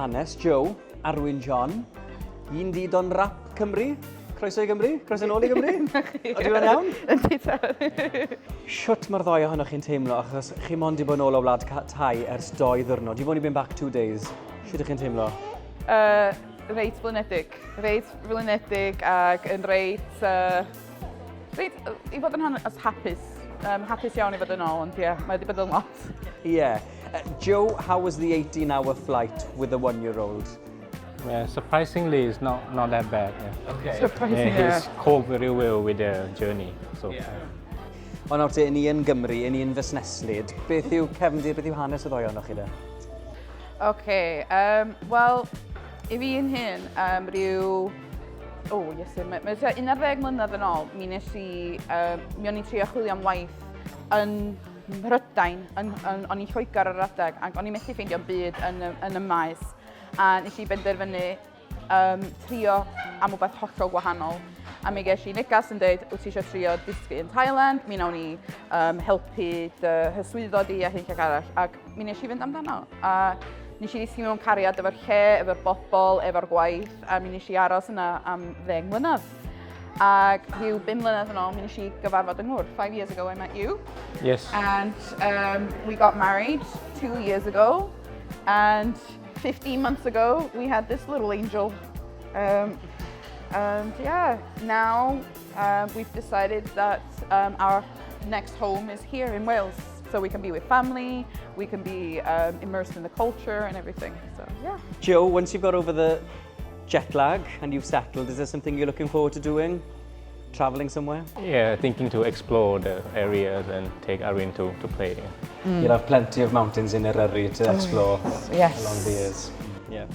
Annest, Joe, Arwyn John. Un didon rap Cymru. Croeso i Gymru? Croeso nôl i Gymru? Ydy hwnna'n iawn? Ydy ta. Siwt mae'r ddoi ohonoch chi'n teimlo, achos chi mond i bod nôl o Gwlad Thai ers 2 ddiwrnod. You've only been back 2 days. Siwt ydych chi'n teimlo? Reit flynedig. Reit flynedig ac yn reit... reit i fod yn hapus. Hapus iawn i fod yn ôl, ond ie, mae wedi bod yn lot. Yeah. Joe, how was the 18-hour flight with the 1-year-old? Yeah, surprisingly, it's not that bad. Yeah. Okay. Surprisingly, Yeah, he's coped very well with the journey. So. Yeah. Ond nawr te, ni yn Gymru, ni yn fusneslyd. Beth yw cefndir, beth yw hanes y ddoi ohonoch chi de? Okay, wel, i fi yn hyn, rhyw... O, iesu, mae 11 mlynedd yn ôl, mi o'n i'n trio chwilio am waith yn Mhrydain, o'n i'n Lloegr ar yr adeg, ac o'n i'n methu ffeindio byd yn y maes. A nes i benderfynu trio am rhywbeth hollol gwahanol. A mi ges i negas yn dweud, wyt ti eisiau trio dysgu yn Thailand, mi wnawn ni helpu dy hyswyddo di a hyn ag arall. Ac mi nes i fynd amdano. A nes i ddysgu mewn cariad efo'r lle, efo'r bobl, efo'r gwaith, a mi nes i aros yna am 10 mlynedd. Ac rhyw 5 mlynedd yn ôl, mi nes i gyfarfod yng Nghymru. 5 years ago I met you. Yes. And we got married 2 years ago. And 15 months ago, we had this little angel. And yeah, now we've decided that our next home is here in Wales. So we can be with family, we can be immersed in the culture and everything. So yeah. Joe, once you've got over the jet lag and you've settled, is there something you're looking forward to doing? Travelling somewhere? Yeah, thinking to explore the areas and take Arwyn to play. You'll have plenty of mountains in Eryri to explore yes. along the years. Yeah.